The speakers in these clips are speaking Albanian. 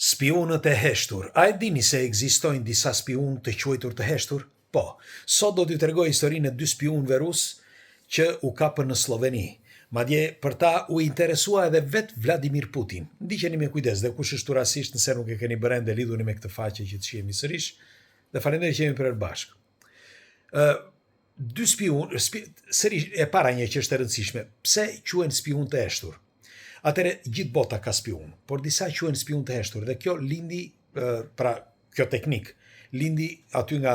Spionët e heshtur. A e dini se ekzistojnë disa spion të quajtur të heshtur? Po, sot do t'ju tregoj historinë e dy spionëve rus që u kapën në Sloveni. Madje për ta u interesua edhe vet Vladimir Putin. Ndiqeni me kujdes dhe kush është rastisht nëse nuk e keni bërë ende lidhuni me këtë faqe që të shihemi sërish. Dhe faleminderit që jemi për bashkë. Dy spion, sërish e para një që është e rëndësishme. Pse quhen spion të heshtur? Atëre gjithë bota ka spion, por disa quhen spion të heshtur dhe kjo lindi, kjo teknik lindi aty nga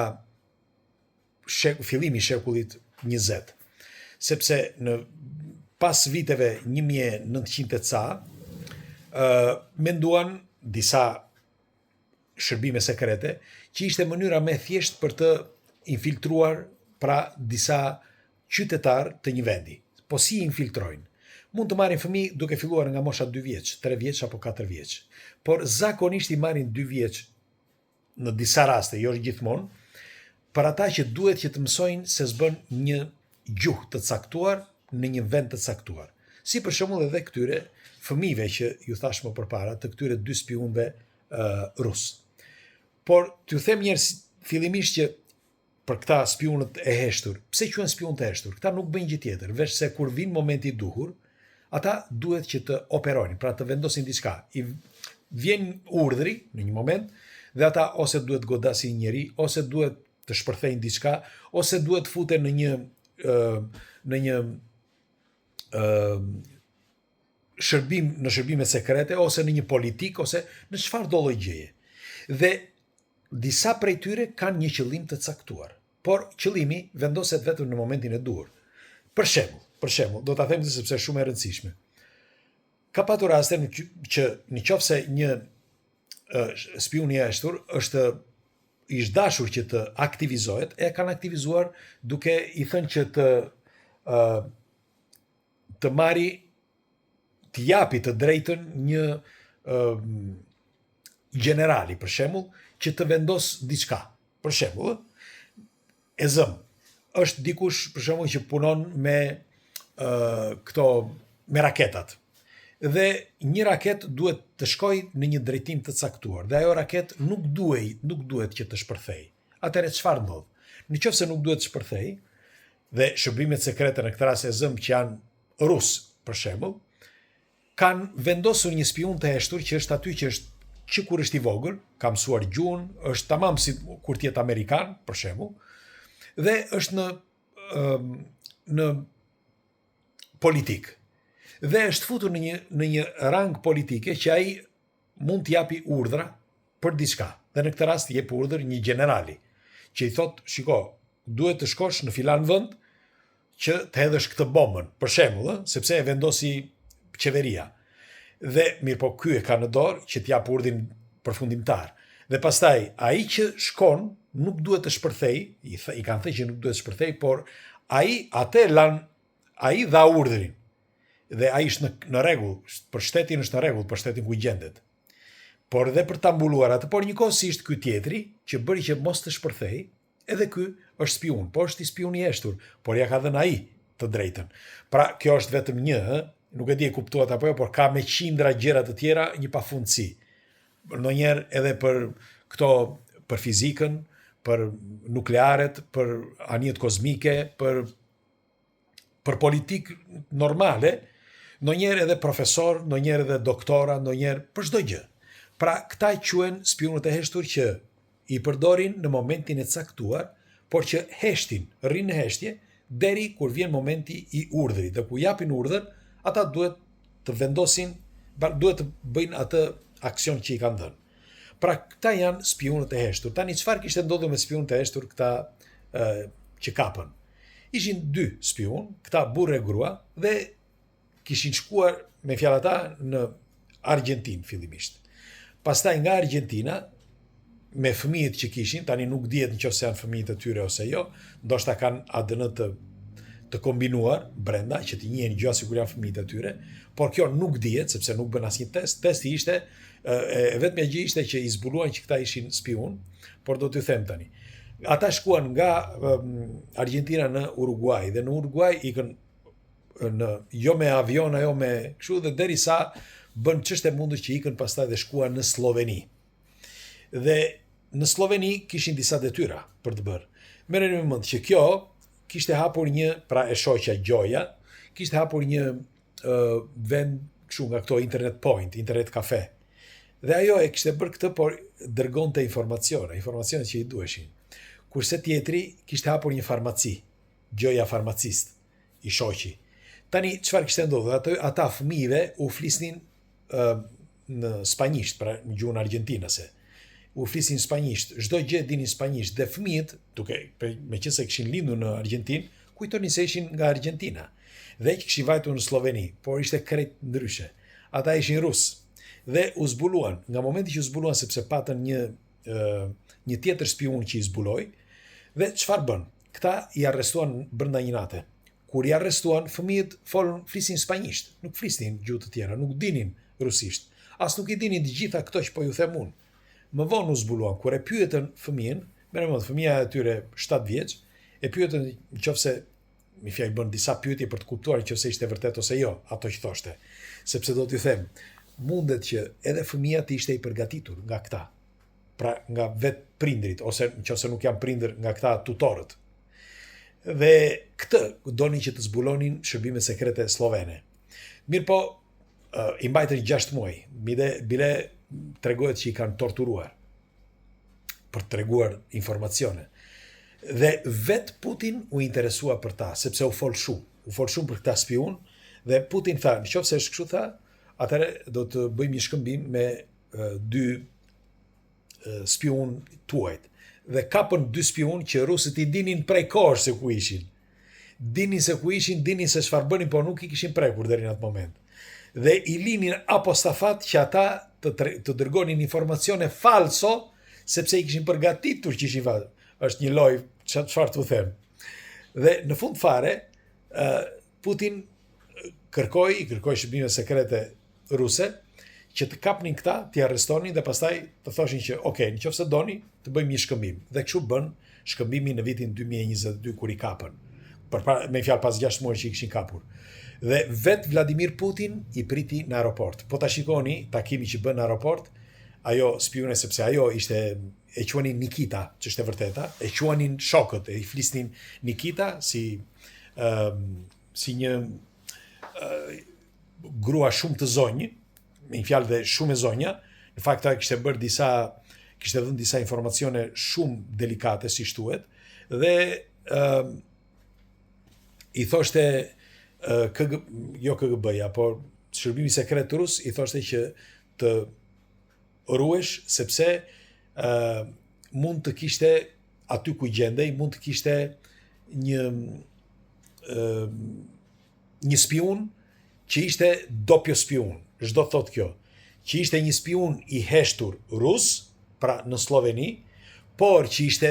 fillimi i shekullit 20, sepse në pas viteve 1900 ca, menduan disa shërbime sekrete që ishte mënyra më thjesht për të infiltruar disa qytetar të një vendi. Po si infiltrojnë? Mund të marrin fëmijë duke filluar nga mosha 2 vjeç, 3 vjeç apo 4 vjeç. Por zakonisht i marrin 2 vjeç në disa raste, jo gjithmonë, për ata që duhet që të mësojnë se s'bën një gjuhë të caktuar në një vend të caktuar. Si për shembull edhe këtyre fëmijëve që ju thash më përpara, të këtyre dy spionëve rus. Por t'ju them njerëz fillimisht që për këta spionët e heshtur, pse quhen spion të heshtur? Këta nuk bëjnë gjë tjetër, veç se kur vin momenti i duhur, ata duhet që të operojnë, pra të vendosin diçka. I vjen urdhri në një moment dhe ata ose duhet godasin njëri, ose duhet të shpërthejnë diçka, ose duhet futen në një shërbim, në shërbime sekrete, ose në një politik, ose në çfarë do lloj gjëje. Dhe disa prej tyre kanë një qëllim të caktuar, por qëllimi vendoset vetëm në momentin e duhur. Për shembull, do ta them sepse është shumë e rëndësishme. Ka patur raste që nëse një spion i heshtur është i dashur që të aktivizohet, e kanë aktivizuar duke i thënë që të marri, të japi të drejtën një generali, për shembull, që të vendos diçka. Për shembull, është dikush për shembull që punon me me raketat. Dhe një raket duhet të shkojë në një drejtim të caktuar, dhe ajo raket nuk duhet që të shpërthej. Atëherë çfarë ndodh? Nëse nuk duhet të shpërthej, dhe shërbimet sekrete në këtë rast që janë rus, për shembull, kanë vendosur një spion të heshtur që është aty që kur është i vogël, ka mësuar gjuhën, është tamam si kur të jetë amerikan, për shembull, dhe është në politik. Dhe është futur në një rang politike që ai mund të japi urdhra për diçka. Dhe në këtë rast jep urdhër një generali, që i thot, shiko, duhet të shkosh në filan vend që të hedhësh këtë bombën, për shembull, sepse e vendosi qeveria. Dhe mirë po ky e ka në dorë që t'jap urdhin përfundimtar. Dhe pastaj ai që shkon nuk duhet të shpërthej, i kanë thënë që nuk duhet të shpërthej, por ai dha urdhrin. Dhe ai është në rregull, për shtetin është në rregull, për shtetin ku gjendet. Por edhe për ta mbuluar atë, por njëkohësisht ky tjetri që bëri që mos të shpërthej, edhe ky është spion, po është i spion i heshtur, por ja ka dhënë ai të drejtën. Pra kjo është vetëm një, nuk e di e kuptuat apo jo, por ka me qindra gjëra të tjera një pafundësi. Ndonjëherë edhe për fizikën, për nuklearet, për anijet kozmike, për politik normale, ndonjëherë edhe profesor, ndonjëherë edhe doktora, ndonjëherë për çdo gjë. Pra këta quhen spionët e heshtur që i përdorin në momentin e caktuar, por që heshtin, rrinë në heshtje, deri kur vjen momenti i urdhrit. Dhe ku japin urdhër, ata duhet të vendosin, duhet të bëjnë atë aksion që i kanë dhënë. Pra këta janë spionët e heshtur. Tani çfarë kishte ndodhur me spionët e heshtur këta që kapën? Ishin 2 spion, këta burrë e grua, dhe kishin shkuar me fjalë ata në Argjentinë fillimisht. Pastaj nga Argjentina, me fëmijët që kishin, tani nuk dihet nëse janë fëmijët e tyre ose jo, ndoshta kanë ADN të kombinuar brenda që të njihen gjë sikur janë fëmijët e tyre, por kjo nuk dihet sepse nuk bën asnjë test. Testi ishte vetëm gjë ishte që i zbuluan që këta ishin spion, por do t'ju them tani. Ata shkuan nga Argentina në Uruguay dhe në Uruguay ikën jo me avion, jo me kështu, dhe derisa bën çështë e mundur që ikën pastaj dhe shkuan në Sloveni. Dhe në Sloveni kishin disa detyra për të bërë. Merreni me mend që kjo kishte hapur pra e shoqja Gjoja, kishte hapur një vend kështu nga këto internet point, internet kafe. Dhe ajo e kishte bërë këtë, por dërgonte informacionet që i duheshin. Kurse tjetri kishte hapur një farmaci, Gjoja farmacist, i shoqi. Tani, çfarë kishte ndodhur? Ata fëmijëve u flisnin në spanjisht, pra në gjuhën argjentinase. U flisnin spanjisht, çdo gjë dinin spanjisht, dhe fëmijët, meqense kishin lindur në Argjentinë, kujtonin se ishin nga Argentina. Dhe që kishin vajtur në Sloveni, por ishte krejt ndryshe. Ata ishin rus. Dhe u zbuluan. Nga momenti që u zbuluan, sepse patën një tjetër spiun që i zbuloi, dhe çfarë bën? Këta i arrestuan brenda një nate. Kur i arrestuan, fëmijët flisin spanjisht, nuk flisnin gjuhë të tjera, nuk dinin rusisht. As nuk i dinin të gjitha këto që po ju them unë. Më vonë u zbuluan, kur e pyetën fëmijën, fëmija e tyre 7 vjeç, e pyetën nëse mi fjalë bën disa pyetje për të kuptuar nëse ishte vërtet ose jo, ato që thoshte. Sepse do t'ju them, mundet që edhe fëmia të ishte i përgatitur nga këta. Pra nga vetë prindrit, ose nëse nuk janë prindër, nga këta tutorët. Dhe këtë donin që të zbulonin shërbimet sekrete slovene. Mirë po, i mbajtën 6 muaj, bile tregohet që i kanë torturuar për të treguar informacione. Dhe vetë Putin u interesua për ta, sepse u fol shumë për këta spiun, dhe Putin tha, nëse është kështu tha, atëre do të bëjmë një shkëmbim me 2 spiun tuajt. Dhe kapën 2 spiun që rusët i dinin prej kohësh se ku ishin. Dinin se ku ishin, dinin se çfarë bënin, por nuk i kishin prekur deri në atë moment. Dhe i linin apostafat që ata të dërgonin informacione falso, sepse i kishin përgatitur që ishin falso. Është një loj, çfarë t'u them. Dhe në fund fare, Putin kërkoi shërbimet sekrete ruse që të kapnin këta, t'i arrestonin dhe pastaj të thoshin që nëse doni, të bëjmë një shkëmbim. Dhe kështu bën shkëmbimi në vitin 2022 kur i kapën. Me fjalë pas 6 muaj që i kishin kapur. Dhe vetë Vladimir Putin i priti në aeroport. Po ta shikoni takimi që bën në aeroport, ajo spiune, sepse ajo ishte, e quanin Nikita, që është e vërteta, e quanin shokët, e i flisnin Nikita si një grua shumë të zonjë, me një fjalë dhe shumë e zonja. Në fakt ta kishte dhënë disa informacione shumë delikate, si shtuhet, dhe i thoshte jo KGB-ja, por shërbimi sekret rus i thoshte që të ruhesh, sepse mund të kishte aty ku gjendej, mund të kishte një spiun që ishte doppio spiun. Çdo thot kjo, që ishte një spiun i heshtur rus, pra në Sloveni, por që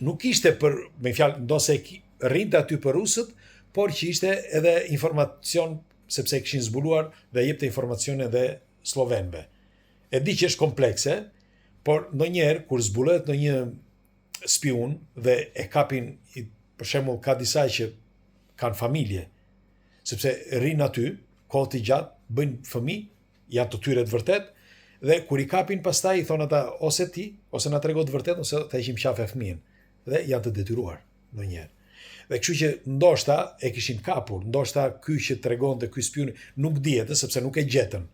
nuk ishte për, me fjalë, ndonse rrinte aty për rusët, por që ishte edhe informacion, sepse kishin zbuluar dhe jepte informacione edhe slovenëve. E di që është komplekse, por ndonjëherë kur zbulohet në një spiun dhe e kapin, për shembull, ka disa që kanë familje, sepse rrinë aty, kohë të gjatë, bëjnë fëmijë, janë të tyre të vërtet, dhe kur i kapin pastaj i thonë ata ose ti, ose na trego të vërtet, ose ta heqim qafë fëmijën, dhe janë të detyruar ndonjëherë. Dhe kështu që ndoshta e kishin kapur, ndoshta ky që tregonte ky spiun nuk dihet, sepse nuk e gjetën.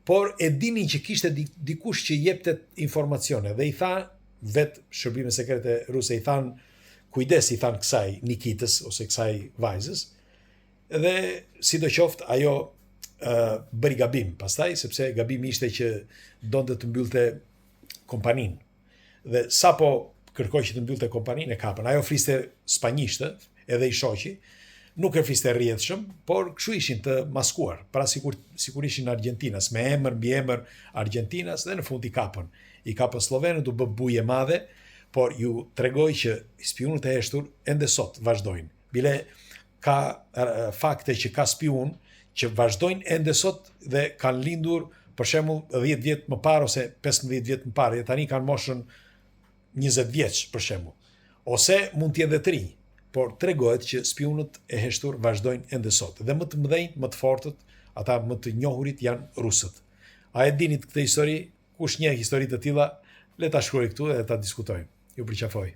Por e dinin që kishte dikush që jepte informacione, dhe i tha vetë shërbimet sekrete ruse, i than kujdes, i than kësaj Nikitës ose kësaj vajzës, dhe sidoqoftë ajo bëri gabim pastaj, sepse gabimi ishte që donte të mbyllte kompaninë. Dhe sapo kërkoi që të mbyllte kompaninë, e kapën. Ajo fliste spanjisht, edhe i shoqi, nuk e fliste rrjedhshëm, por kështu ishin të maskuar, pra sikur ishin Argjentinas, me emër mbi emër Argjentinas, dhe në fund i kapën. I kapën slovenët, u bë buje madhe, por ju tregoj që spionët e heshtur ende sot vazhdojnë. Bile ka fakte që ka spion që vazhdojnë ende sot dhe kanë lindur për shembull 10 vjet më parë ose 15 vjet më parë, dhe tani kanë moshën 20 vjeç për shembull. Ose mund të jenë të rinj, por tregohet që spionët e heshtur vazhdojnë ende sot. Dhe më të mëdhenj, më të fortët, ata më të njohurit janë rusët. A e dinit këtë histori? Kush njeh histori të tilla, le ta shkruaj këtu edhe ta diskutojmë. Ju përqafoj.